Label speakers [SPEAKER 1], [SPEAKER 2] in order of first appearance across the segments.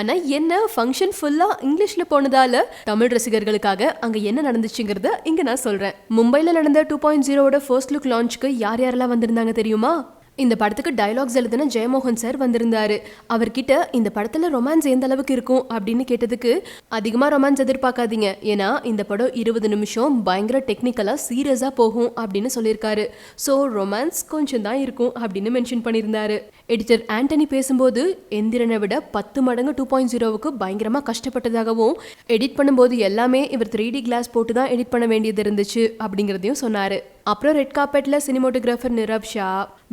[SPEAKER 1] ஆனா என்ன ஃபங்க்ஷன் ஃபுல்லா இங்கிலீஷ்ல போனதால தமிழ் ரசிகர்களுக்காக அங்க என்ன நடந்துச்சுங்கிறத இங்க நான் சொல்றேன். மும்பைல நடந்த 2.0 ஃபர்ஸ்ட் லுக் லான்ச்சுக்கு யார் யாரெல்லாம் வந்திருந்தாங்க தெரியுமா? இந்த படத்துக்கு டயலாக்ஸ் எழுதின ஜெயமோகன் சார் வந்திருந்தாரு. அவர்கிட்ட இந்த படத்துல ரொமான்ஸ் எந்த அளவுக்கு இருக்கும் அப்படின்னு கேட்டதுக்கு, அதிகமா ரொமான்ஸ் எதிர்பார்க்காதீங்க, ஏன்னா இந்த படம் 20 நிமிஷம் பயங்கர டெக்னிக்கலா சீரியஸா போகும் அப்படின்னு சொல்லியிருக்காரு. ஸோ ரொமான்ஸ் கொஞ்சம் தான் இருக்கும் அப்படின்னு மென்ஷன் பண்ணியிருந்தாரு. எடிட்டர் ஆண்டனி பேசும்போது எந்திரனை விட 10 மடங்கு 2.0க்கு பயங்கரமா கஷ்டப்பட்டதாகவும், எடிட் பண்ணும்போது எல்லாமே இவர் 3D கிளாஸ் போட்டு தான் எடிட் பண்ண வேண்டியது இருந்துச்சு அப்படிங்கிறதையும் சொன்னாரு. அப்புறம் ரெட் கார்பெட்ல சினிமோட்டோகிராஃபர் நிரப் ஷா,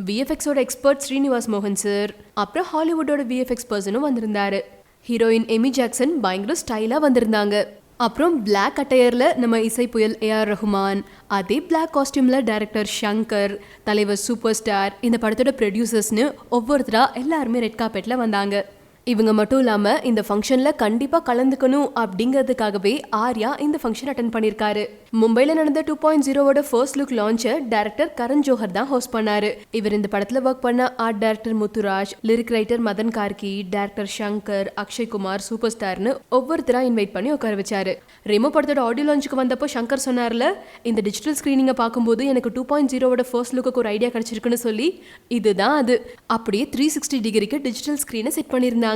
[SPEAKER 1] விஎஃப்எக்ஸோட எக்ஸ்பர்ட் ஸ்ரீனிவாஸ் மோகன் சார், அப்புறம் ஹாலிவுட்டோட விஎஃப்எக்ஸ் பர்சனும் வந்திருந்தாரு. ஹீரோயின் எமி ஜாக்சன் பயங்கர ஸ்டைலா வந்திருந்தாங்க. அப்புறம் பிளாக் அட்டையர்ல நம்ம இசை புயல் ஏஆர் ரஹ்மான், அதே பிளாக் காஸ்டியூம்ல டைரக்டர் ஷங்கர், தலைவர் சூப்பர் ஸ்டார், இந்த படத்தோட ப்ரொடியூசர்ஸ்னு ஒவ்வொருத்தரா எல்லாருமே ரெட் கார்பெட்ல வந்தாங்க. இவங்க மட்டும் இல்லாம இந்த ஃபங்க்ஷன்ல கண்டிப்பா கலந்துக்கணும் அப்படிங்கிறதுக்காகவே ஆர்யா இந்த ஃபங்க்ஷன் அட்டென்ட் பண்ணிருக்காரு. மும்பைல நடந்த 2.0 ஃபர்ஸ்ட் லுக் லான்ச்சை டைரக்டர் கரண் ஜோஹர் தான் ஹோஸ்ட் பண்ணாரு. இவர் இந்த படத்துல ஒர்க் பண்ண art director Muthuraj, lyric writer Madhan Karky, director Shankar, Akshay Kumar, super ஸ்டார்னு ஒவ்வொருத்தரா இன்வைட் பண்ணி உட்கார வச்சாரு. ரெமோ படத்தோட ஆடியோ லான்ச்சுக்கு வந்தப்போ ஷங்கர் சொன்னார்ல, இந்த டிஜிட்டல் ஸ்கிரீனிங்கை பார்க்கும்போது எனக்கு 2.0 ஃபர்ஸ்ட் லுக்கு ஒரு ஐடியா கிடைச்சிருக்குன்னு சொல்லி, இதுதான் அது. அப்படியே 360 டிகிரிக்கு டிஜிட்டல் ஸ்கிரீனை செட் பண்ணியிருந்தாங்க.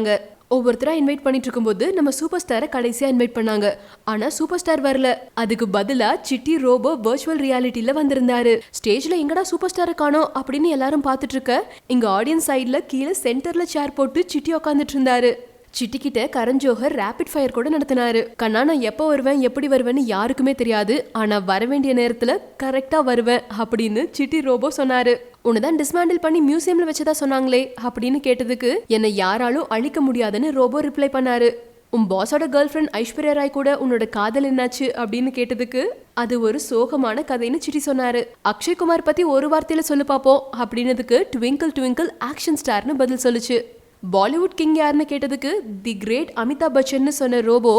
[SPEAKER 1] ஒவ்வொருத்தரா இன்வைட் பண்ணிட்டு இருக்கும்போது நம்ம சூப்பர் ஸ்டாரை கடைசியா இன்வைட் பண்ணாங்க. ஆனா சூப்பர் ஸ்டார் வரல. அதுக்கு பதிலா சிட்டி ரோபோ வர்ச்சுவல் ரியாலிட்டில வந்திருந்தாரு. ஸ்டேஜ்ல எங்கடா சூப்பர் ஸ்டாரை காணோம் அப்படின்னு எல்லாரும் பார்த்துட்டு இருக்க, இங்க ஆடியன்ஸ் சைட்ல கீழே சென்டர்ல சேர் போட்டு சிட்டி உட்காந்துட்டு இருந்தாரு. சிட்டிக்கிட்ட கரண் ஜோஹர் ரேபிட் ஃபயர் கூட நடத்தினாரு. கண்ணா, நான் எப்போ வருவேன் எப்படி வருவேன்னு யாருக்குமே தெரியாது, ஆனா வர வேண்டிய நேரத்துல கரெக்டா வருவேன் அப்படின்னு சிட்டி ரோபோ சொன்னாரு. உன்னதான் டிஸ்மேண்டில் பண்ணி மியூசியம்ல வச்சதா சொன்னாங்களே அப்படின்னு கேட்டதுக்கு, என்னை யாராலும் அழிக்க முடியாதுன்னு ரோபோ ரிப்ளை பண்ணாரு. உன் பாஸோட கேர்ள் ஃப்ரெண்ட் ஐஸ்வர்யா ராய் கூட உன்னோட காதல் என்னாச்சு அப்படின்னு கேட்டதுக்கு, அது ஒரு சோகமான கதைன்னு சிட்டி சொன்னாரு. அக்ஷய் குமார் பத்தி ஒரு வார்த்தையில சொல்லு பாப்போம் அப்படின்னதுக்கு, ட்விங்கிள் ட்விங்கிள் ஆக்ஷன் ஸ்டார்னு பதில் சொல்லுச்சு. பாலிவுட் கிங் யாருன்னு கேட்டதுக்கு, தி கிரேட் அமிதாப் பச்சன்னு சொன்ன ரோபோ,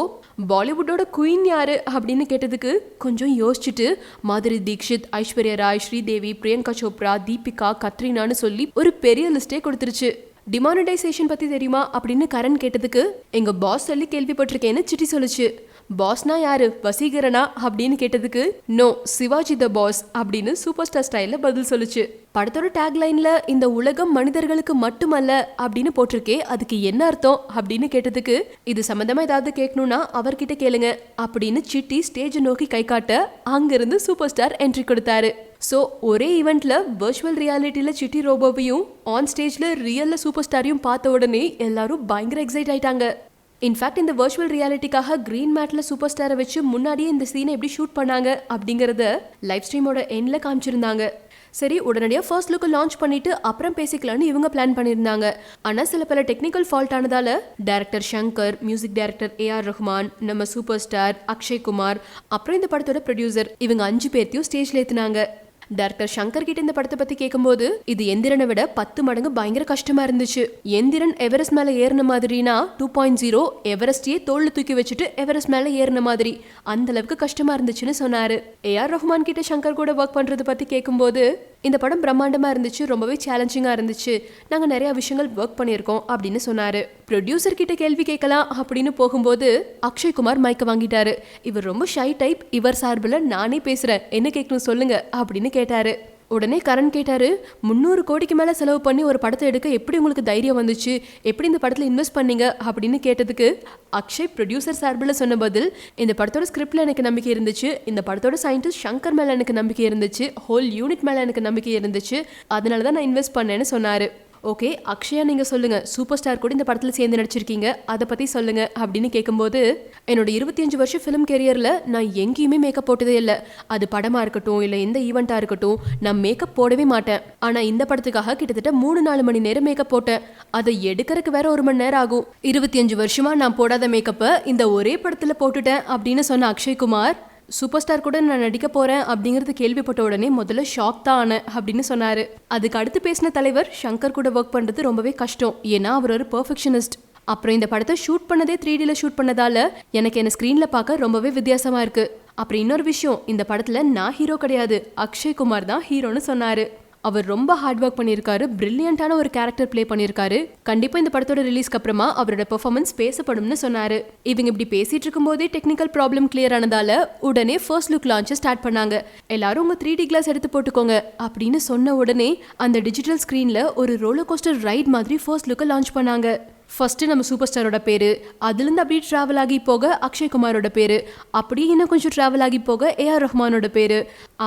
[SPEAKER 1] பாலிவுட்டோட குயின் யாரு அப்படின்னு கேட்டதுக்கு கொஞ்சம் யோசிச்சுட்டு, மாதுரி தீக்ஷித், ஐஸ்வர்யா ராய், ஸ்ரீதேவி, பிரியங்கா சோப்ரா, தீபிகா, கத்ரீனான்னு சொல்லி ஒரு பெரிய லிஸ்டே கொடுத்துருச்சு. டிமானிட்டைசேஷன் பத்தி தெரியுமா அப்படின்னு கரண் கேட்டதுக்கு, எங்க பாஸ் சொல்லி கேள்விப்பட்டிருக்கேன்னு சிட்டி சொல்லுச்சு. பாஸ்னா யாரு, வசீகரனா அப்படின்னு கேட்டதுக்கு, நோ, சிவாஜி த பாஸ் அப்படின்னு சூப்பர் ஸ்டார் ஸ்டைல்ல பதில் சொல்லுச்சு. படத்தோட டேக்லைன்ல இந்த உலகம் மனிதர்களுக்கு மட்டுமல்ல அப்படின்னு போட்டிருக்கே, அதுக்கு என்ன அர்த்தம் அப்படின்னு கேட்டதுக்கு, இது சம்பந்தமா ஏதாவது கேட்கணும்னா அவர்கிட்ட கேளுங்க அப்படின்னு சிட்டி ஸ்டேஜ் நோக்கி கை காட்ட அங்கிருந்து சூப்பர் ஸ்டார் என்ட்ரி கொடுத்தாரு. ஸோ ஒரே ஈவெண்ட்ல வர்ச்சுவல் ரியாலிட்டியில சிட்டி ரோபோவையும் ஆன் ஸ்டேஜ்ல ரியல்ல சூப்பர் ஸ்டாரையும் பார்த்த உடனே எல்லாரும் பயங்கர எக்ஸைட் ஆயிட்டாங்க. இன்ஃபேக்ட் இந்த வர்ச்சுவல் ரியாலிட்டிக்காக கிரீன் மேட்ல சூப்பர் ஸ்டாரை வச்சு முன்னாடியே இந்த சீனை எப்படி ஷூட் பண்ணாங்க அப்படிங்கறத லைவ் ஸ்ட்ரீமோட எண்ட்ல காமிச்சிருந்தாங்க. சரி, உடனடியாக ஃபர்ஸ்ட் லுக்கு லான்ச் பண்ணிட்டு அப்புறம் பேசிக்கலான்னு இவங்க பிளான் பண்ணியிருந்தாங்க. ஆனால் சில பல டெக்னிக்கல் ஃபால்ட் ஆனதால director Shankar, music director AR Rahman, நம்ம சூப்பர் ஸ்டார் அக்ஷய் குமார், அப்புறம் இந்த படத்தோட ப்ரொடியூசர், இவங்க 5 பேர்த்தையும் ஸ்டேஜ்ல ஏத்துனாங்க. டைரக்டர் ஷங்கர் கிட்ட இந்த படத்தை பத்தி கேட்கும்போது, இது எந்திரனை விட 10 மடங்கு பயங்கர கஷ்டமா இருந்துச்சு. எந்திரன் எவரெஸ்ட் மேல ஏறின மாதிரினா 2.0 எவரெஸ்டையே தோல்ல தூக்கி வச்சுட்டு எவரெஸ்ட் மேல ஏறின மாதிரி அந்த அளவுக்கு கஷ்டமா இருந்துச்சுன்னு சொன்னாரு. ஏஆர் ரஹ்மான் கிட்ட ஷங்கர் கூட ஒர்க் பண்றது பத்தி கேட்கும்போது, இந்த படம் பிரம்மாண்டமா இருந்துச்சு, ரொம்பவே சேலஞ்சிங்கா இருந்துச்சு, நாங்க நிறைய விஷயங்கள் ஒர்க் பண்ணியிருக்கோம் அப்படின்னு சொன்னாரு. ப்ரொடியூசர் கிட்ட கேள்வி கேட்கலாம் அப்படின்னு போகும்போது அக்ஷய் குமார் மைக்க வாங்கிட்டாரு. இவர் ரொம்ப ஷை டைப், இவர் சார்பில் நானே பேசுறேன், என்ன கேட்கணும் சொல்லுங்க அப்படின்னு கேட்டாரு. உடனே கரண் கேட்டாரு, 300 கோடிக்கு மேல செலவு பண்ணி ஒரு படத்தை எடுக்க எப்படி உங்களுக்கு தைரியம் வந்துச்சு, எப்படி இந்த படத்துல இன்வெஸ்ட் பண்ணீங்க அப்படின்னு கேட்டதுக்கு, அக்ஷய் ப்ரொடியூசர் சார்பில் சொன்ன பதில், இந்த படத்தோட ஸ்கிரிப்ட்ல எனக்கு நம்பிக்கை இருந்துச்சு, இந்த படத்தோட சயின்டிஸ்ட் ஷங்கர் மேல எனக்கு நம்பிக்கை இருந்துச்சு, ஹோல் யூனிட் மேல எனக்கு நம்பிக்கை இருந்துச்சு, அதனாலதான் நான் இன்வெஸ்ட் பண்ணேன்னு சொன்னாரு. ஓகே அக்ஷயா, நீங்க சொல்லுங்க, சூப்பர் ஸ்டார் கூட இந்த படத்துல சேர்ந்து நடிச்சிருக்கீங்க, அதை பத்தி சொல்லுங்க அப்படின்னு கேட்கும்போது, என்னோட 25 வருஷம் ஃபிலிம் கெரியர்ல நான் எங்கேயுமே மேக்கப் போட்டதே இல்லை. அது படமா இருக்கட்டும் இல்ல எந்த ஈவெண்டா இருக்கட்டும், நான் மேக்கப் போடவே மாட்டேன். ஆனா இந்த படத்துக்காக கிட்டத்தட்ட 3-4 மணி நேரம் மேக்கப் போட்டேன். அதை எடுக்கிறதுக்கு வேற 1 மணி நேரம் ஆகும். 25 வருஷமா நான் போடாத மேக்கப்பை இந்த ஒரே படத்துல போட்டுட்டேன் அப்படின்னு சொன்ன அக்ஷய் குமார், சூப்பர் ஸ்டார் கூட நான் நடிக்க போறேன் அப்படிங்கறது கேள்விப்பட்ட உடனே முதல்ல ஷாக் தான் ஆனேன் அப்படின்னு சொன்னாரு. அதுக்கு அடுத்து பேசின தலைவர், ஷங்கர் கூட ஒர்க் பண்றது ரொம்பவே கஷ்டம், ஏன்னா அவர் ஒரு பெர்ஃபெக்ஷனிஸ்ட். அப்புறம் இந்த படத்தை ஷூட் பண்ணதே 3Dல ஷூட் பண்ணதால எனக்கு என்ன ஸ்கிரீன்ல பார்க்க ரொம்பவே வித்தியாசமா இருக்கு. அப்புறம் இன்னொரு விஷயம், இந்த படத்துல நான் ஹீரோ கிடையாது, அக்ஷய் குமார் தான் ஹீரோன்னு சொன்னாரு. அவர் ரொம்ப ஹார்ட் ஒர்க் பண்ணியிருக்காரு, பிரில்லியண்டான ஒரு கேரக்டர் பிளே பண்ணியிருக்காரு. கண்டிப்பா இந்த படத்தோட ரிலீஸ்க்கு அப்புறமா அவரோட பெர்ஃபார்மன்ஸ் பேசப்படும்னு சொன்னாரு. இவங்க இப்படி பேசிட்டு இருக்கும்போதே டெக்னிக்கல் ப்ராப்ளம் கிளியர் ஆனதால உடனே ஃபர்ஸ்ட் லுக் லான்ச் ஸ்டார்ட் பண்ணாங்க. எல்லாரும் உங்க 3D கிளாஸ் எடுத்து போட்டுக்கோங்க அப்படின்னு சொன்ன உடனே அந்த டிஜிட்டல் ஸ்கிரீன்ல ஒரு ரோலர் கோஸ்டர் ரைட் மாதிரி ஃபர்ஸ்ட் லுக்கை லான்ச் பண்ணாங்க. ஃபர்ஸ்ட் நம்ம சூப்பர் ஸ்டாரோட பேரு, அதுலேருந்து அப்படியே டிராவல் ஆகி போக அக்ஷய் குமாரோட பேரு, அப்படியே இன்னும் கொஞ்சம் டிராவல் ஆகி போக ஏஆர் ரஹ்மானோட பேரு,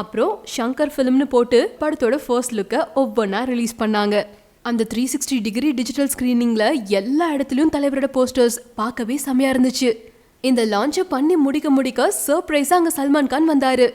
[SPEAKER 1] அப்புறம் ஷங்கர் ஃபிலிம்னு போட்டு படத்தோட ஃபர்ஸ்ட் லுக்கை ஒவ்வொன்றா ரிலீஸ் பண்ணாங்க. அந்த 360 டிகிரி டிஜிட்டல் ஸ்கிரீனிங்ல எல்லா இடத்துலயும் தலைவரோட போஸ்டர்ஸ் பார்க்கவே செமையா இருந்துச்சு. இந்த லான்ச்சை பண்ணி முடிக்க சர்ப்ரைஸா அங்க சல்மான் கான் வந்தாரு.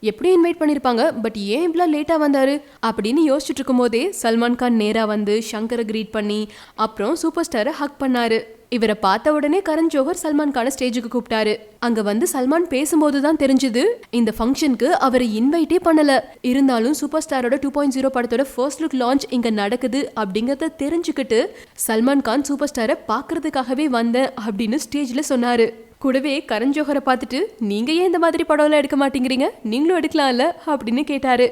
[SPEAKER 1] எப்படி இன்வைட் பண்ணிருப்பாங்க, பட் ஏன் இவ்வளோ லேட்டா வந்தாரு அப்படின்னு யோசிச்சுட்டு இருக்கும் போதே சல்மான் கான் நேரா வந்து ஷங்கரை கிரீட் பண்ணி அப்புறம் சூப்பர் ஸ்டாரை ஹக் பண்ணாரு. இவரை பார்த்த உடனே கரண் ஜோஹர் சல்மான் கானை ஸ்டேஜுக்கு கூப்பிட்டாரு. அங்க வந்து சல்மான் பேசும்போது தான் தெரிஞ்சது இந்த ஃபங்க்ஷனுக்கு அவரை இன்வைட்டே பண்ணல. இருந்தாலும் சூப்பர் ஸ்டாரோட 2.0 படத்தோட ஃபர்ஸ்ட் லுக் லான்ச் இங்க நடக்குது அப்படிங்கறத தெரிஞ்சுக்கிட்டு சல்மான் கான் சூப்பர் ஸ்டாரை பாக்குறதுக்காகவே வந்தேன் அப்படின்னு ஸ்டேஜ்ல சொன்னாரு. கூடவே கரண் ஜோஹரை பார்த்துட்டு நீங்க ஏன் இந்த மாதிரி படம்லாம் எடுக்க மாட்டேங்கிறீங்க, நீங்களும் எடுக்கலாம்ல அப்படின்னு கேட்டாரு.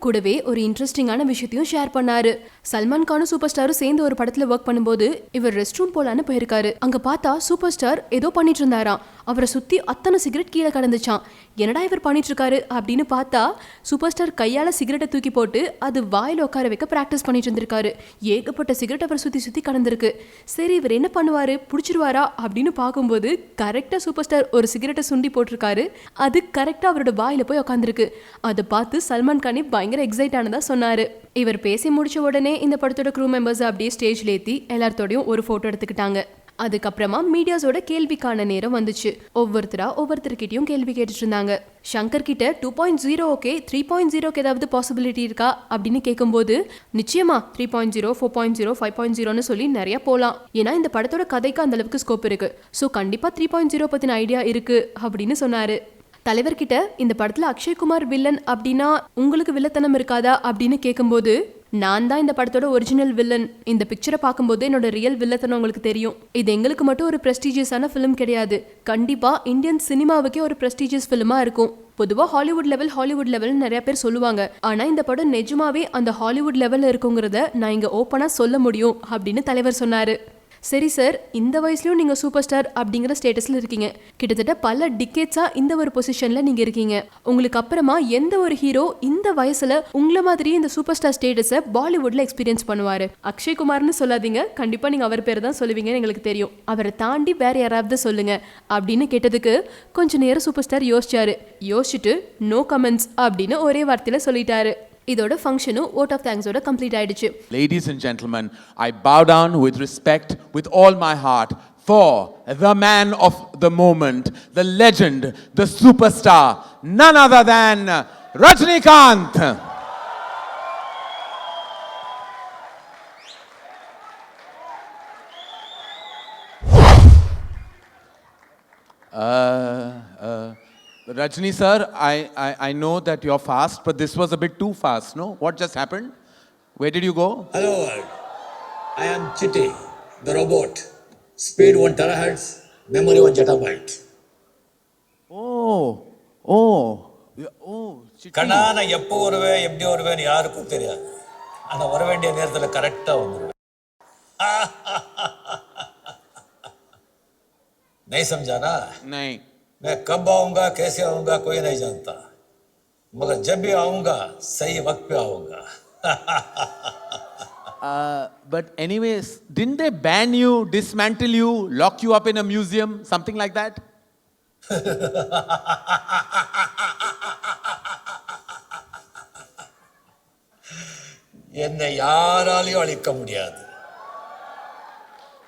[SPEAKER 1] கூடவே ஒரு இன்ட்ரெஸ்டிங்கான விஷயத்தையும் ஷேர் பண்ணாரு. சல்மான் கானும் சூப்பர் ஸ்டாரும் சேர்ந்து ஒரு படத்துல ஒர்க் பண்ணும்போது இவர் ரெஸ்ட் ரூம் போலான்னு போயிருக்காரு. அங்க பார்த்தா சூப்பர் ஸ்டார் ஏதோ பண்ணிட்டு இருந்தாராம். அவரை சுத்தி அத்தனை சிகரெட் கீழே கடந்துச்சான். என்னடா இவர் பண்ணிட்டு இருக்காரு அப்படின்னு பார்த்தா சூப்பர் ஸ்டார் கையால சிகரெட்டை தூக்கி போட்டு அது வாயில உட்கார வைக்க பிராக்டிஸ் பண்ணிட்டு இருந்திருக்காரு. ஏகப்பட்ட சிகரெட் அவர் சுத்தி கடந்திருக்கு. சரி இவர் என்ன பண்ணுவாரு, புடிச்சிருவாரா அப்படின்னு பார்க்கும்போது கரெக்டா சூப்பர் ஸ்டார் ஒரு சிகரெட்டை சுண்டி போட்டிருக்காரு. அது கரெக்டா அவரோட வாயில போய் உட்காந்துருக்கு. அதை பார்த்து சல்மான் கானே பயங்கர எக்ஸைட் ஆனதா சொன்னாரு. இவர் பேசி முடிச்ச உடனே இந்த படத்தோட க்ரூ மெம்பர்ஸ் அப்படியே ஸ்டேஜ்ல ஏத்தி எல்லார்த்தோடையும் ஒரு போட்டோ எடுத்துக்கிட்டாங்க. அதுக்கப்புறமா மீடியாஸோட கேள்விக்கான நேரம் வந்துச்சு. ஒவ்வொருத்தர்கிட்டயும் கேள்வி கேட்டுட்டு இருந்தாங்க. ஷங்கர் கிட்ட 2.0 ஓகே, 3.0க்கு ஏதாவது பாசிபிலிட்டி இருக்கா அப்படின்னு கேட்கும்போது நிச்சயமா 3.0, 4.0, 5.0ன்னு சொல்லி நிறைய போலாம். ஏன்னா இந்த படத்தோட கதைக்கு அந்த அளவுக்கு ஸ்கோப் இருக்கு. ஸோ கண்டிப்பா 3.0 பத்தின ஐடியா இருக்கு அப்படின்னு சொன்னாரு. தலைவர்கிட்ட இந்த படத்துல அக்ஷய் குமார் வில்லன் அப்படின்னா உங்களுக்கு வில்லத்தனம் இருக்காதா அப்படின்னு கேட்கும்போது நான் தான் இந்த படத்தோட ஒரிஜினல் வில்லன். இந்த பிக்சரை பார்க்கும்போது என்னோட ரியல் வில்லத்தனம் உங்களுக்கு தெரியும். இது எங்களுக்கு மட்டும் ஒரு பிரஸ்டீஜியஸான ஃபிலிம் கிடையாது, கண்டிப்பா இந்தியன் சினிமாவுக்கே ஒரு பிரஸ்டீஜியஸ் ஃபிலிமா இருக்கும். பொதுவா ஹாலிவுட் லெவல் நிறைய பேர் சொல்லுவாங்க. ஆனா இந்த படம் நிஜமாவே அந்த ஹாலிவுட் லெவல்ல இருக்குங்கிறத நான் இங்க ஓப்பனா சொல்ல முடியும் அப்படின்னு தலைவர் சொன்னாரு. சரி சார், இந்த வயசுலயும் நீங்க சூப்பர் ஸ்டார் அப்படிங்கிற ஸ்டேட்டஸ்ல இருக்கீங்க. கிட்டத்தட்ட பல டிகேட்ஸா இந்த ஒரு பொசிஷன்ல நீங்க இருக்கீங்க. உங்களுக்கு அப்புறமா எந்த ஒரு ஹீரோ இந்த வயசுல உங்கள மாதிரி இந்த சூப்பர் ஸ்டார் ஸ்டேட்டஸை பாலிவுட்ல எக்ஸ்பீரியன்ஸ் பண்ணுவாரு? அக்ஷய் குமார்னு சொல்லாதீங்க, கண்டிப்பா நீங்க அவர் பேர் தான் சொல்லுவீங்கன்னு எங்களுக்கு தெரியும். அவரை தாண்டி வேற யாராவது சொல்லுங்க அப்படின்னு கேட்டதுக்கு கொஞ்ச நேரம் சூப்பர் ஸ்டார் யோசிச்சுட்டு நோ கமெண்ட்ஸ் அப்படின்னு ஒரே வார்த்தையில சொல்லிட்டாரு. இதோட ஃபங்க்ஷனும் vote of thanks ஓட கம்ப்ளீட் ஆயிடுச்சு.
[SPEAKER 2] Ladies and gentlemen, I bow down with respect with all my heart for the man of the moment, the legend, the superstar, none other than Rajinikanth. Rajini sir, I know that you're fast, but this was a bit too fast, no? What just happened? Where did you go?
[SPEAKER 3] Hello world, I am Chitty, the robot. Speed 1 terahertz, memory 1 zettabyte.
[SPEAKER 2] Chitty.
[SPEAKER 3] கண்ணா நான் எப்போ வருவேன் எப்படி வருவேன்னு யாருக்கும் தெரியாது. ஆனால் வர வேண்டிய நேரத்தில் கரெக்டாக வந்துடுவேன். नहीं समझा ना?
[SPEAKER 2] नहीं.
[SPEAKER 3] मैं कब आऊँगा कैसे आऊँगा कोई नहीं जानता, मगर जब भी आऊँगा सही वक्त पे आऊँगा.
[SPEAKER 2] But anyways, didn't they ban you, dismantle you, lock you up in a museum, something like that?
[SPEAKER 3] என்னை யாராலையும் அழிக்க முடியாது.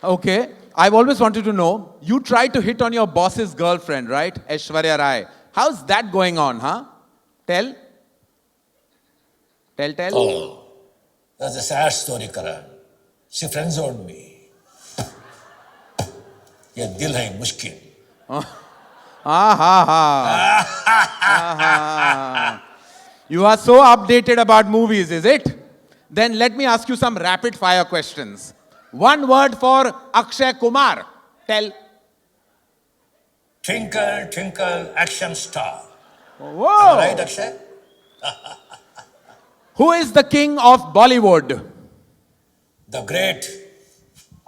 [SPEAKER 2] Okay, I've always wanted to know, you tried to hit on your boss's girlfriend, right? Aishwarya Rai. How's that going on, huh? Tell.
[SPEAKER 3] Oh, that's a sad story, Karan. She friend-zoned me. ये दिल है मुश्किल.
[SPEAKER 2] You are so updated about movies, is it? Then let me ask you some rapid fire questions. One word for Akshay Kumar. Tell.
[SPEAKER 3] Twinkle, twinkle, action star.
[SPEAKER 2] Whoa!
[SPEAKER 3] Right, Akshay?
[SPEAKER 2] Who is the king of Bollywood?
[SPEAKER 3] The great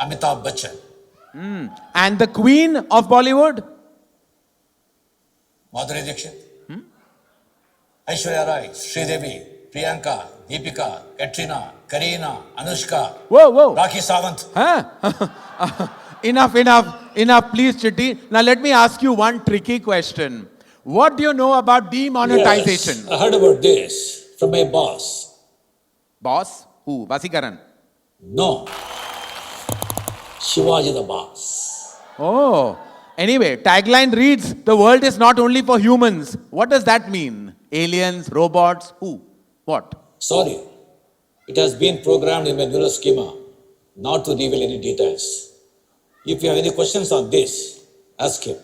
[SPEAKER 3] Amitabh Bachchan.
[SPEAKER 2] And the queen of Bollywood?
[SPEAKER 3] Madhuri Dixit. Aishwarya Rai, Sridevi, Priyanka, Deepika, Katrina, Kareena, Anushka.
[SPEAKER 2] Whoa.
[SPEAKER 3] Rakhi Sawant.
[SPEAKER 2] Huh? Enough, please, Chitti. Now let me ask you one tricky question. What do you know about demonetization?
[SPEAKER 3] Yes, I heard about this from my boss.
[SPEAKER 2] Boss? Who? Vasikaran?
[SPEAKER 3] No. Shivaji the boss.
[SPEAKER 2] Oh. Anyway, tagline reads, the world is not only for humans. What does that mean? Aliens, robots, who? What?
[SPEAKER 3] Sorry. It has been programmed in my neural schema not to reveal any details. If you have any questions on this, ask him.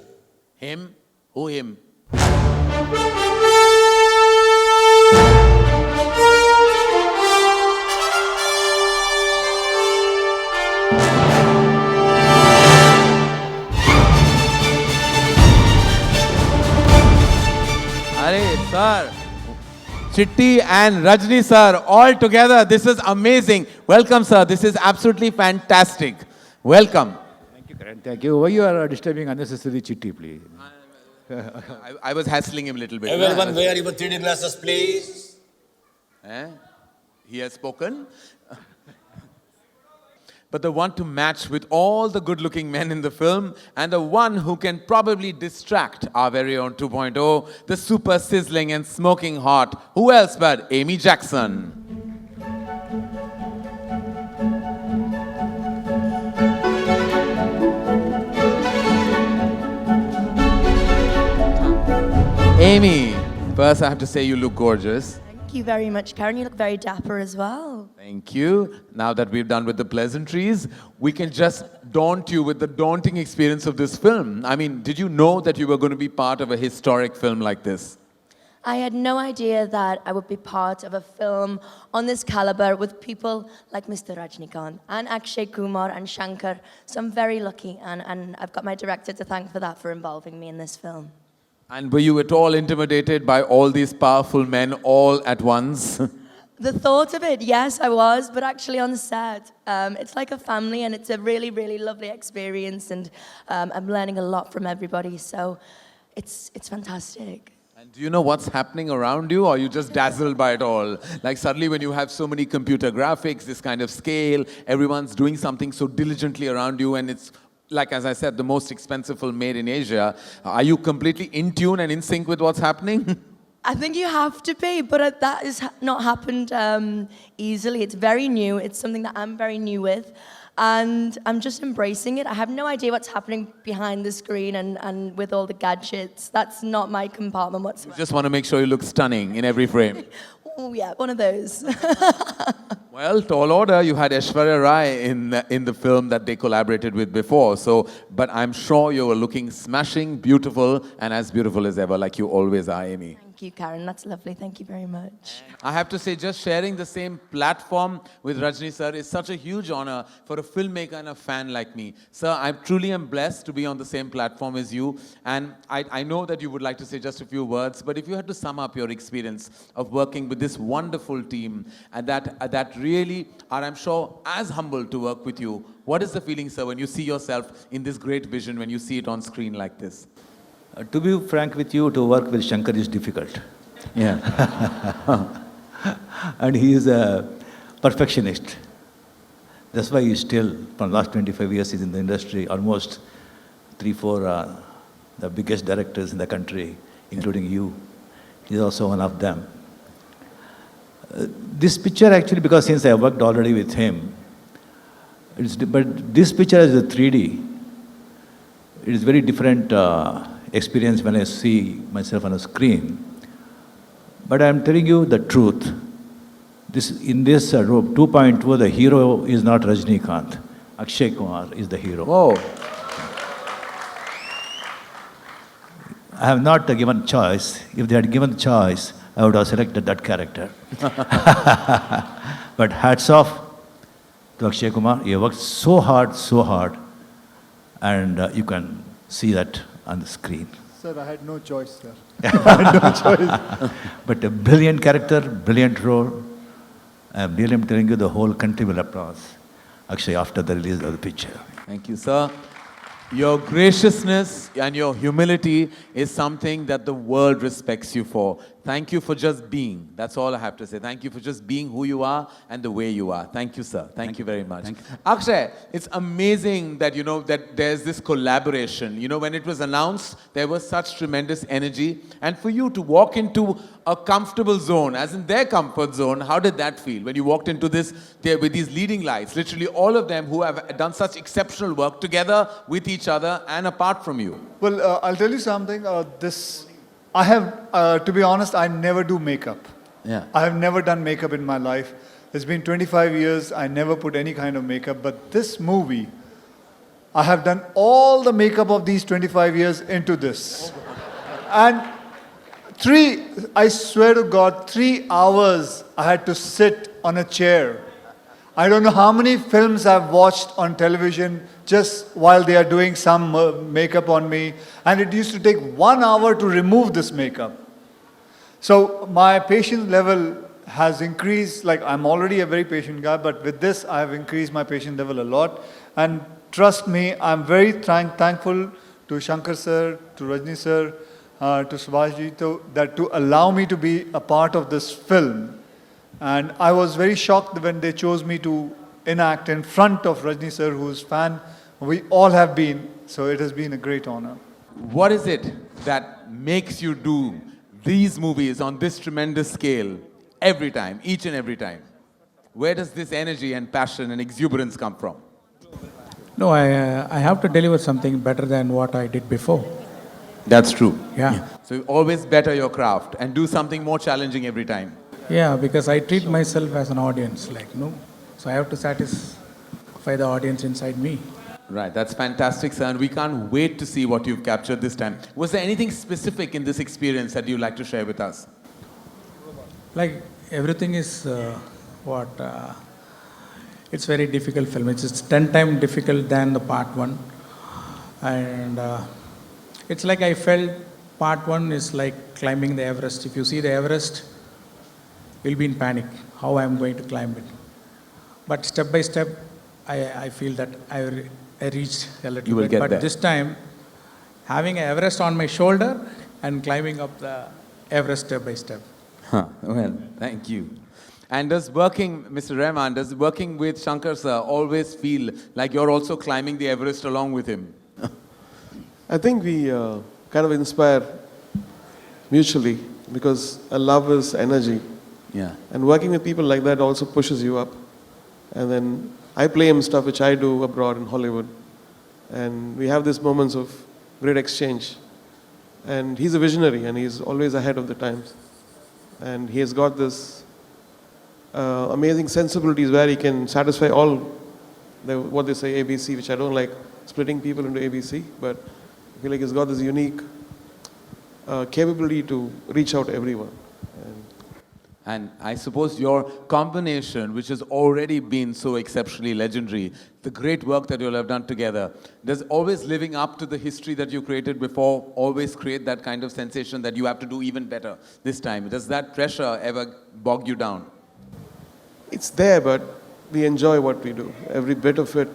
[SPEAKER 2] Him? Who him? Sir, Chitti and Rajni sir, all together, this is amazing. Welcome, sir. This is absolutely fantastic. Welcome.
[SPEAKER 4] Thank you, Karan. Thank you. Why you are disturbing unnecessarily Chitti, please?
[SPEAKER 2] I was hassling him a little bit.
[SPEAKER 3] Everyone wear your 3D glasses, please.
[SPEAKER 2] He has spoken. But the one to match with all the good-looking men in the film, and the one who can probably distract our very own 2.0, the super sizzling and smoking hot, who else but Amy Jackson? Amy, first I have to say you look gorgeous.
[SPEAKER 5] Thank you very much, Karen. You look very dapper as well.
[SPEAKER 2] Thank you. Now that we've done with the pleasantries, we can just daunt you with the daunting experience of this film. I mean, did you know that you were going to be part of a historic film like this?
[SPEAKER 5] I had no idea that I would be part of a film on this caliber with people like Mr. Rajinikanth and Akshay Kumar and Shankar. So I'm very lucky, and I've got my director to thank for that, for involving me in this film.
[SPEAKER 2] And were you at all intimidated by all these powerful men all at once?
[SPEAKER 5] The thought of it, yes, I was, but actually on set, it's like a family, and it's a really, really lovely experience, and I'm learning a lot from everybody, so it's fantastic.
[SPEAKER 2] And do you know what's happening around you, or are you just dazzled by it all? Like suddenly when you have so many computer graphics, this kind of scale, everyone's doing something so diligently around you, and it's like, as I said, the most expensive film made in Asia. Are you completely in tune and in sync with what's happening?
[SPEAKER 5] I think you have to be, but that has not happened easily. It's very new. It's something that I'm very new with, and I'm just embracing it. I have no idea what's happening behind the screen and with all the gadgets. That's not my compartment whatsoever.
[SPEAKER 2] Just want to make sure you look stunning in every frame.
[SPEAKER 5] Oh yeah, one of those.
[SPEAKER 2] Well, tall order, you had Aishwarya Rai in the film that they collaborated with before. So, but I'm sure you were looking smashing, beautiful, and as beautiful as ever, like you always are, Amy.
[SPEAKER 5] Thank you, Karen. That's lovely. Thank you very much.
[SPEAKER 2] I have to say, just sharing the same platform with Rajni sir is such a huge honor for a filmmaker and a fan like me. Sir, I truly am blessed to be on the same platform as you. And I know that you would like to say just a few words, but if you had to sum up your experience of working with this wonderful team and that really are, I'm sure, as humble to work with you, what is the feeling, sir, when you see yourself in this great vision, when you see it on screen like this?
[SPEAKER 4] To be frank with you, to work with Shankar is difficult.
[SPEAKER 2] Yeah.
[SPEAKER 4] And he is a perfectionist. That's why he's still, from last 25 years, he's in the industry, almost 3-4 the biggest directors in the country, including you. He's also one of them. This picture actually, because since I worked already with him, but this picture is a 3D. It is very different experience when I see myself on a screen. But I'm telling you the truth. In this Robo 2.0, the hero is not Rajinikanth. Akshay Kumar is the hero.
[SPEAKER 2] Whoa.
[SPEAKER 4] I have not given choice. If they had given choice, I would have selected that character. But hats off to Akshay Kumar. He worked so hard, and you can see that on the screen.
[SPEAKER 6] Sir, I had no choice, sir. I had no choice.
[SPEAKER 4] But a brilliant character, brilliant role, I'm really telling you, the whole country will applaud Akshay after the release of the picture.
[SPEAKER 2] Thank you, sir. Your graciousness and your humility is something that the world respects you for. Thank you for just being. That's all I have to say. Thank you for just being who you are and the way you are. Thank you, sir. Thank you very much. Akshay, it's amazing that, that there's this collaboration. When it was announced, there was such tremendous energy. And for you to walk into a comfortable zone, as in their comfort zone, how did that feel? When you walked into this, there with these leading lights, literally all of them who have done such exceptional work together with each other and apart from you.
[SPEAKER 6] Well, I'll tell you something. I have, to be honest, I never do makeup.
[SPEAKER 2] Yeah.
[SPEAKER 6] I have never done makeup in my life. It's been 25 years. I never put any kind of makeup. But this movie, I have done all the makeup of these 25 years into this. And I swear to God, 3 hours I had to sit on a chair. I don't know how many films I've watched on television just while they are doing some makeup on me. And it used to take 1 hour to remove this makeup. So my patience level has increased. Like, I'm already a very patient guy, but with this, I have increased my patience level a lot. And trust me, I'm very thankful to Shankar sir, to Rajni sir, to Subhashji, to allow me to be a part of this film. And I was very shocked when they chose me to enact in front of Rajni sir, whose fan we all have been. So it has been a great honor.
[SPEAKER 2] What is it that makes you do these movies on this tremendous scale every time, each and every time? Where does this energy and passion and exuberance come from?
[SPEAKER 7] No, I have to deliver something better than what I did before.
[SPEAKER 2] That's true.
[SPEAKER 7] Yeah.
[SPEAKER 2] So you always better your craft and do something more challenging every time.
[SPEAKER 7] Yeah, because I treat myself as an audience, so I have to satisfy the audience inside me.
[SPEAKER 2] Right, that's fantastic, sir, and we can't wait to see what you've captured this time. Was there anything specific in this experience that you'd like to share with us?
[SPEAKER 7] Everything is it's very difficult film. It's 10 times difficult than the part 1. And it's like I felt part 1 is like climbing the Everest. If you see the Everest, you'll be in panic, how I'm going to climb it. But step by step, I feel that I reached a little
[SPEAKER 2] you will
[SPEAKER 7] bit.
[SPEAKER 2] Get
[SPEAKER 7] but
[SPEAKER 2] there.
[SPEAKER 7] This time, having an Everest on my shoulder and climbing up the Everest step by step.
[SPEAKER 2] Well, thank you. And Mr. Rahman, does working with Shankar sir always feel like you're also climbing the Everest along with him?
[SPEAKER 8] I think we kind of inspire mutually because love is energy.
[SPEAKER 2] Yeah.
[SPEAKER 8] And working with people like that also pushes you up. And then I play him stuff which I do abroad in Hollywood. And we have these moments of great exchange. And he's a visionary and he's always ahead of the times. And he has got this amazing sensibilities where he can satisfy all what they say ABC, which I don't like splitting people into ABC, but I feel like he's got this unique capability to reach out to everyone.
[SPEAKER 2] And I suppose your combination, which has already been so exceptionally legendary, the great work that you'll have done together, does always living up to the history that you created before always create that kind of sensation that you have to do even better this time? Does that pressure ever bog you down?
[SPEAKER 8] It's there, but we enjoy what we do. Every bit of it.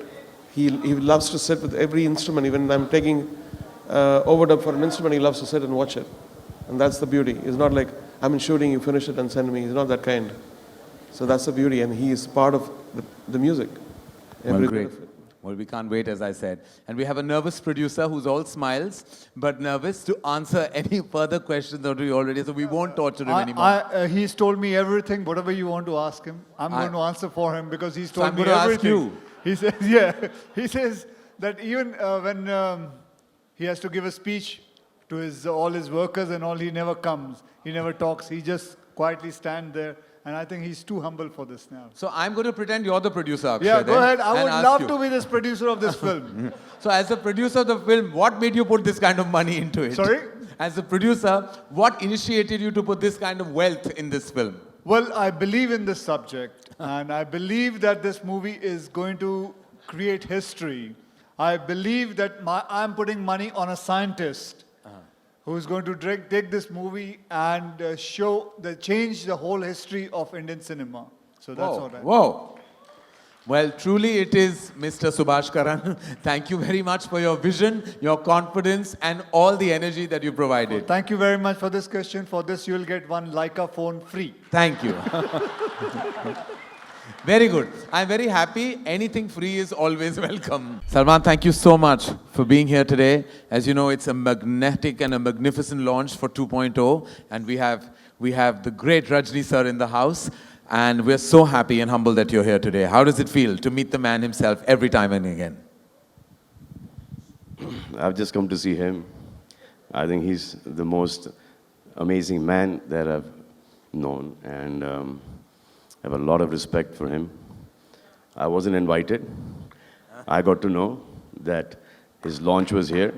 [SPEAKER 8] He loves to sit with every instrument. Even I'm taking overdub for an instrument, he loves to sit and watch it. And that's the beauty. It's not like, I'm in shooting, you finish it and send me. He's not that kind. So that's the beauty, and he is part of the music.
[SPEAKER 2] Well, great. Well, we can't wait, as I said. And we have a nervous producer who's all smiles, but nervous to answer any further questions that we already, so we won't torture him anymore.
[SPEAKER 6] He's told me everything, whatever you want to ask him. I'm going to answer for him because he's told me
[SPEAKER 2] I'm
[SPEAKER 6] everything.
[SPEAKER 2] going to ask you.
[SPEAKER 6] He says, yeah. He says that even when he has to give a speech to all his workers and all, he never comes. He never talks. He just quietly stands there. And I think he's too humble for this now.
[SPEAKER 2] So I'm going to pretend you're the producer, Akshay.
[SPEAKER 6] Yeah, go ahead. I would love
[SPEAKER 2] you.
[SPEAKER 6] to be this producer of this film.
[SPEAKER 2] So as a producer of the film, what made you put this kind of money into it?
[SPEAKER 6] Sorry?
[SPEAKER 2] As a producer, what initiated you to put this kind of wealth in this film?
[SPEAKER 6] Well, I believe in this subject. And I believe that this movie is going to create history. I believe that I'm putting money on a scientist who's going to take this movie and change the whole history of Indian cinema. So that's
[SPEAKER 2] Whoa,
[SPEAKER 6] all right.
[SPEAKER 2] whoa. Well, truly it is Mr. Subhash Karan. Thank you very much for your vision, your confidence, and all the energy that you provided.
[SPEAKER 6] Thank you very much for this question. For this, you'll get one Lyca phone free.
[SPEAKER 2] Thank you. Very good. I'm very happy. Anything free is always welcome. Salman, thank you so much for being here today. As you know, it's a magnetic and a magnificent launch for 2.0, and we have the great Rajni sir in the house. And we're so happy and humble that you're here today. How does it feel to meet the man himself every time and again?
[SPEAKER 9] I've just come to see him. I think he's the most amazing man that I've known, and I have a lot of respect for him. I wasn't invited. I got to know that his launch was here.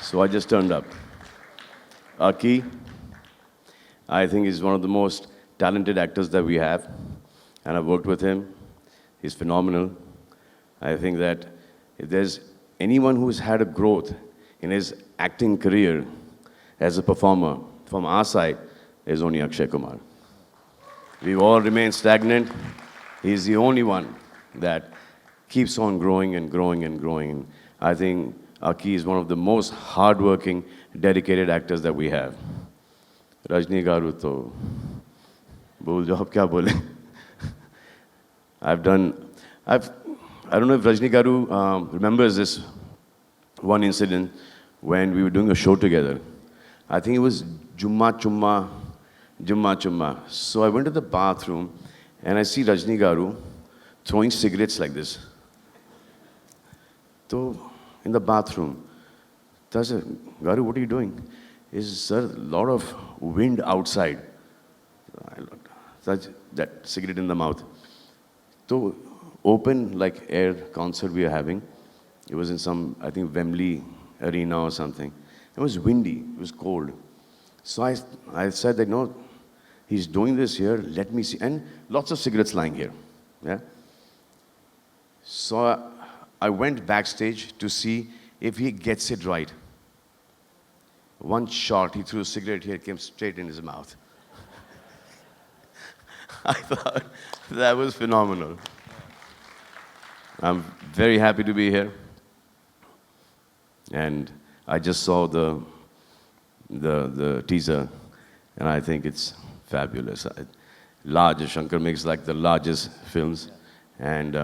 [SPEAKER 9] So I just turned up. Aki, I think he's one of the most talented actors that we have, and I've worked with him. He's phenomenal. I think that if there's anyone who's had a growth in his acting career as a performer from our side, is only Akshay Kumar. We've all remained stagnant. He's the only one that keeps on growing and growing and growing. I think Aki is one of the most hardworking, dedicated actors that we have. Rajni garu to bol jo ab kya bole. I don't know if Rajni garu remembers this one incident when we were doing a show together. I think it was Jumma Chumma. So I went to the bathroom and I see Rajni garu throwing cigarettes like this. So in the bathroom, I said, Garu, what are you doing? He said, sir, a lot of wind outside. I looked, that cigarette in the mouth. So open like air concert we are having. It was in some, I think, Wembley arena or something. It was windy, it was cold. So I said that, no, he's doing this here, let me see. And lots of cigarettes lying here. Yeah. So I went backstage to see if he gets it right. One shot, he threw a cigarette here, it came straight in his mouth. I thought that was phenomenal. I'm very happy to be here. And I just saw the teaser, and I think it's fabulous. Large, Shankar makes like the largest films, and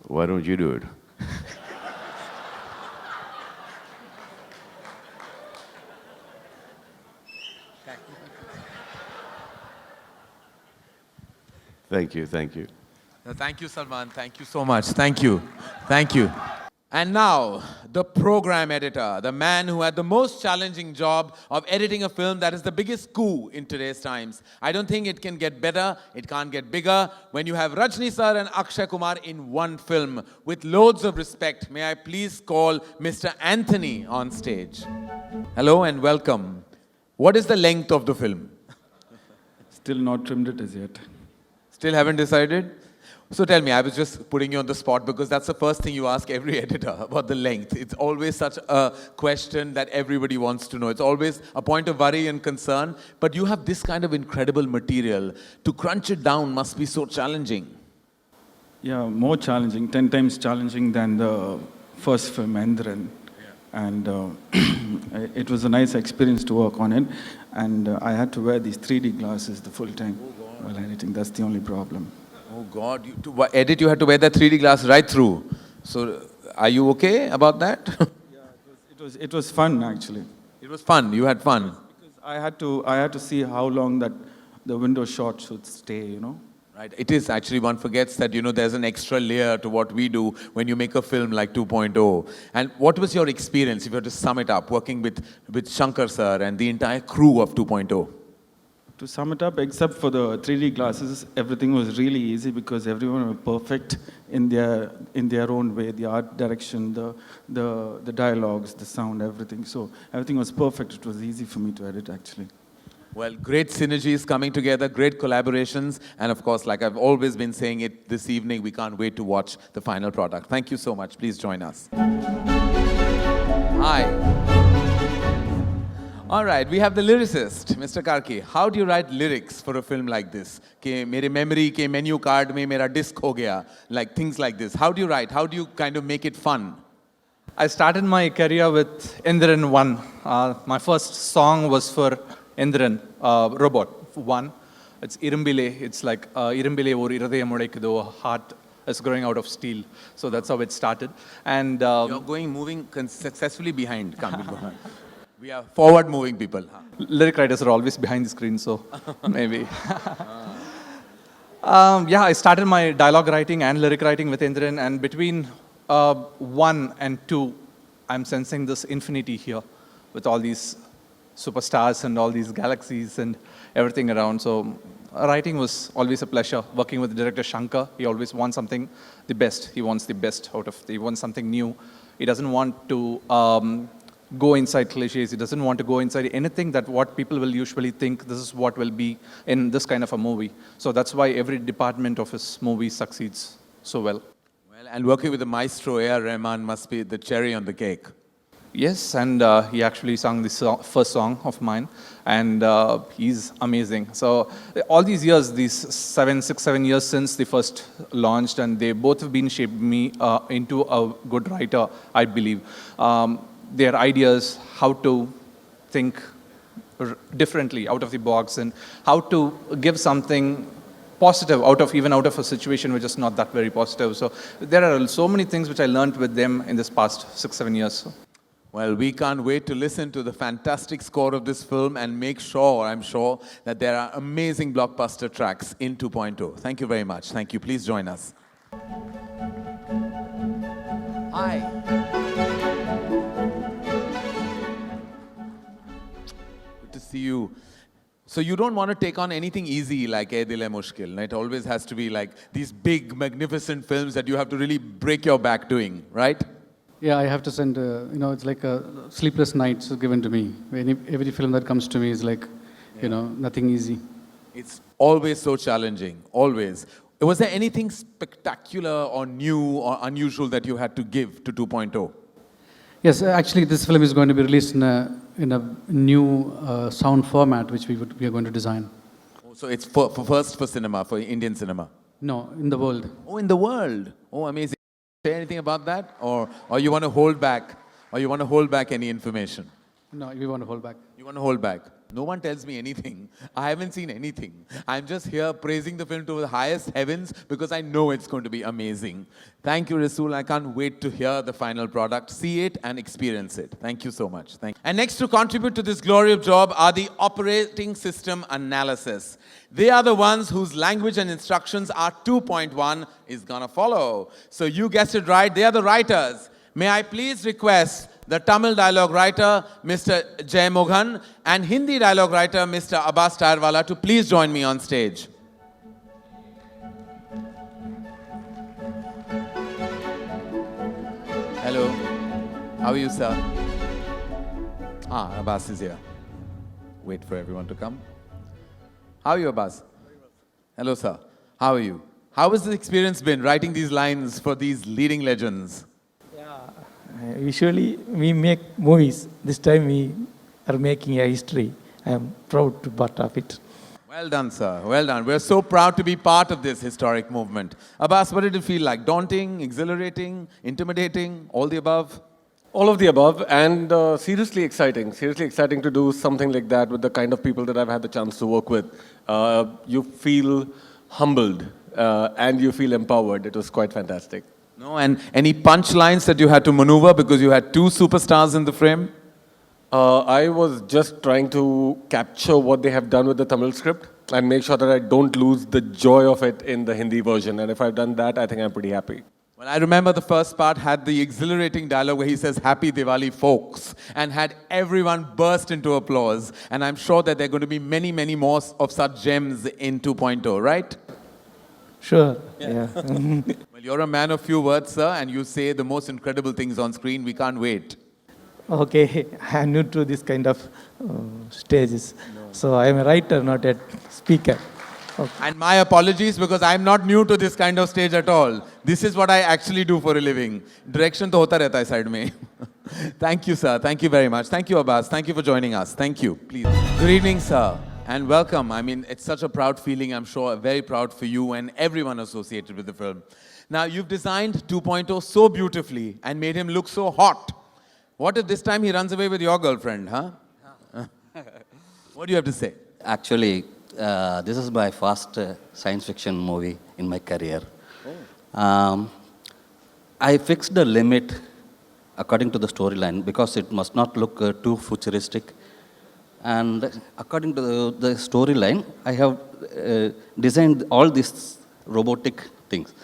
[SPEAKER 9] why don't you do it? Thank you, thank you.
[SPEAKER 2] Thank you, Salman. Thank you so much. Thank you. Thank you. And now, the program editor, the man who had the most challenging job of editing a film that is the biggest coup in today's times. I don't think it can get better, it can't get bigger. When you have Rajni sir and Akshay Kumar in one film, with loads of respect, may I please call Mr. Anthony on stage. Hello and welcome. What is the length of the film?
[SPEAKER 10] Still not trimmed it as yet.
[SPEAKER 2] Still haven't decided? So tell me, I was just putting you on the spot because that's the first thing you ask every editor about the length. It's always such a question that everybody wants to know. It's always a point of worry and concern. But you have this kind of incredible material. To crunch it down must be so challenging.
[SPEAKER 10] Yeah, more challenging, 10 times challenging than the first film, Enthiran. And it was a nice experience to work on it. And I had to wear these 3D glasses the full time while editing. That's the only problem.
[SPEAKER 2] Oh God, to edit you had to wear that 3D glass right through. So are you okay about that?
[SPEAKER 10] Yeah, it was fun actually.
[SPEAKER 2] It was fun, you had fun.
[SPEAKER 10] Because I had to see how long that the window shot should stay, you know.
[SPEAKER 2] Right, it is actually, one forgets that, you know, there's an extra layer to what we do when you make a film like 2.0. And what was your experience, if you were to sum it up, working with Shankar sir and the entire crew of 2.0?
[SPEAKER 10] To sum it up, except for the 3D glasses, everything was really easy because everyone was perfect in their own way. The art direction, the dialogues, the sound, everything. So everything was perfect. It was easy for me to edit, actually.
[SPEAKER 2] Well, great synergies coming together, great collaborations, and of course, like I've always been saying it this evening, we can't wait to watch the final product. Thank you so much. Please join us. Hi. All right, we have the lyricist, Mr. Karki. How do you write lyrics for a film like this? कि मेरे memory के menu card में मेरा disc हो गया, like things like this. How do you write? How do you kind of make it fun?
[SPEAKER 11] I started my career with Enthiran 1. My first song was for Enthiran, Robot 1. It's Irumbile. It's like Irumbile or Iradayam Udaikkudu, a heart is growing out of steel. So that's how it started. And
[SPEAKER 2] You're moving successfully behind. Kamil. We are forward-moving people.
[SPEAKER 11] Lyric writers are always behind the screen, so maybe. Yeah, I started my dialogue writing and lyric writing with Enthiran, and between 1 and 2, I'm sensing this infinity here with all these superstars and all these galaxies and everything around. So writing was always a pleasure. Working with director Shankar, he always wants something the best. He wants the best he wants something new. He doesn't want to go inside cliches. He doesn't want to go inside anything that what people will usually think this is what will be in this kind of a movie. So that's why every department of his movie succeeds so well.
[SPEAKER 2] Well, and working with the maestro A.R. Rahman must be the cherry on the cake.
[SPEAKER 11] Yes, and he actually sang the first song of mine, and he's amazing. So all these years, these 7 years since they first launched, and they both have been shaped me into a good writer, I believe. Their ideas, how to think differently out of the box, and how to give something positive out of a situation which is not that very positive. So there are so many things which I learned with them in this past 6-7 years.
[SPEAKER 2] Well, we can't wait to listen to the fantastic score of this film and make sure, I'm sure, that there are amazing blockbuster tracks in 2.0. Thank you very much. Thank you. Please join us. Hi. Good to see you. So you don't want to take on anything easy like Ae Dil Hai Mushkil. It always has to be like these big, magnificent films that you have to really break your back doing, right?
[SPEAKER 12] Yeah, I have to send, it's like a sleepless nights given to me. Every film that comes to me is like, nothing easy.
[SPEAKER 2] It's always so challenging, always. Was there anything spectacular or new or unusual that you had to give to 2.0?
[SPEAKER 12] Yes, actually this film is going to be released in a new sound format which we are going to design.
[SPEAKER 2] So it's for cinema, for Indian cinema?
[SPEAKER 12] No, in the world.
[SPEAKER 2] Oh, in the world. Oh, amazing. Say anything about that? Or you want to hold back? Or you want to hold back any information?
[SPEAKER 12] No, we want to hold back.
[SPEAKER 2] You want to hold back? No one tells me anything. I haven't seen anything. I'm just here praising the film to the highest heavens because I know it's going to be amazing. Thank you, Rasool. I can't wait to hear the final product, see it and experience it. Thank you so much. Thank you. And next to contribute to this glorious job are the operating system analysis. They are the ones whose language and instructions are 2.1 is gonna follow. So you guessed it right, they are the writers. May I please request the Tamil dialogue writer, Mr. Jay Moghan, and Hindi dialogue writer, Mr. Abbas Tyrewala, to please join me on stage. Hello. How are you, sir? Abbas is here. Wait for everyone to come. How are you, Abbas? Hello, sir. How are you? How has the experience been writing these lines for these leading legends?
[SPEAKER 13] Usually we make movies. This time we are making a history. I am proud to be part of it.
[SPEAKER 2] Well done, sir. Well done. We're so proud to be part of this historic movement. Abbas, what did it feel like? Daunting, exhilarating, intimidating, all the above?
[SPEAKER 8] All of the above, and seriously exciting. Seriously exciting to do something like that with the kind of people that I've had the chance to work with. You feel humbled and you feel empowered. It was quite fantastic.
[SPEAKER 2] No, and any punchlines that you had to maneuver because you had two superstars in the frame?
[SPEAKER 8] I was just trying to capture what they have done with the Tamil script and make sure that I don't lose the joy of it in the Hindi version. And if I've done that, I think I'm pretty happy.
[SPEAKER 2] Well, I remember the first part had the exhilarating dialogue where he says, "Happy Diwali, folks," and had everyone burst into applause. And I'm sure that there are going to be many, many more of such gems in 2.0, right?
[SPEAKER 13] Sure, yeah.
[SPEAKER 2] Well, you're a man of few words, sir, and you say the most incredible things on screen. We can't wait.
[SPEAKER 13] Okay, I'm new to this kind of stages. So I'm a writer, not a speaker. Okay.
[SPEAKER 2] And my apologies because I'm not new to this kind of stage at all. This is what I actually do for a living. Direction to hota rehta hai side mein. Thank you, sir. Thank you very much. Thank you, Abbas. Thank you for joining us. Thank you. Please. Good evening, sir. And welcome. I mean, it's such a proud feeling, I'm sure, very proud for you and everyone associated with the film. Now, you've designed 2.0 so beautifully and made him look so hot. What if this time he runs away with your girlfriend, huh? What do you have to say?
[SPEAKER 14] Actually, this is my first science fiction movie in my career. I fixed the limit according to the storyline because it must not look too futuristic. And according to the storyline, I have designed all these robotic things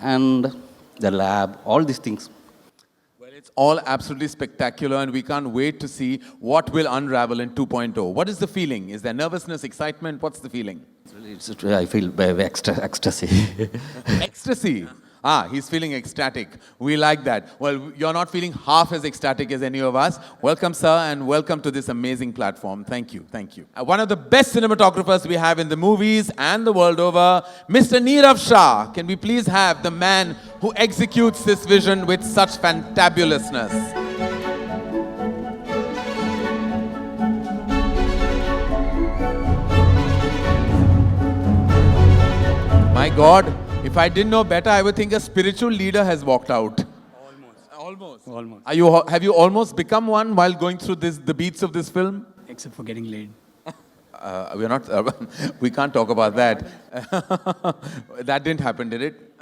[SPEAKER 14] and the lab, all these things.
[SPEAKER 2] Well, it's all absolutely spectacular and we can't wait to see what will unravel in 2.0. What is the feeling? Is there nervousness, excitement? What's the feeling?
[SPEAKER 14] I feel ecstasy.
[SPEAKER 2] Ecstasy? Ah, he's feeling ecstatic. We like that. Well, you're not feeling half as ecstatic as any of us. Welcome, sir, and welcome to this amazing platform. Thank you, thank you. One of the best cinematographers we have in the movies and the world over, Mr. Neerav Shah. Can we please have the man who executes this vision with such fantabulousness? My God. If I didn't know better, I would think a spiritual leader has walked out. Almost. Have you almost become one while going through the beats of this film?
[SPEAKER 15] Except for getting laid.
[SPEAKER 2] We're not. We can't talk about that. That didn't happen, did it?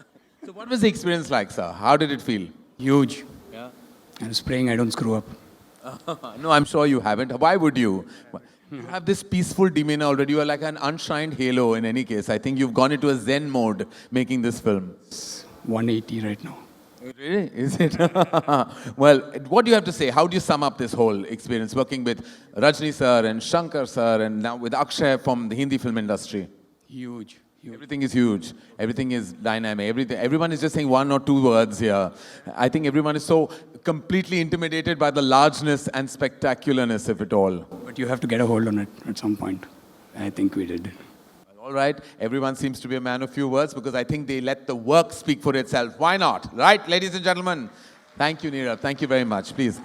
[SPEAKER 2] So, what was the experience like, sir? How did it feel?
[SPEAKER 15] Huge. Yeah. I was praying I don't screw up.
[SPEAKER 2] No, I'm sure you haven't. Why would you? You have this peaceful demeanor already. You are like an unshined halo in any case. I think you've gone into a Zen mode making this film.
[SPEAKER 15] It's 180 right now.
[SPEAKER 2] Really? Is it? Well, what do you have to say? How do you sum up this whole experience working with Rajni sir and Shankar sir and now with Akshay from the Hindi film industry?
[SPEAKER 15] Huge.
[SPEAKER 2] Everything is huge. Everything is dynamic. Everyone is just saying one or two words here. I think everyone is so completely intimidated by the largeness and spectacularness of it all.
[SPEAKER 15] But you have to get a hold on it at some point. I think we did.
[SPEAKER 2] All right. Everyone seems to be a man of few words because I think they let the work speak for itself. Why not? Right, ladies and gentlemen? Thank you, Neerav. Thank you very much. Please.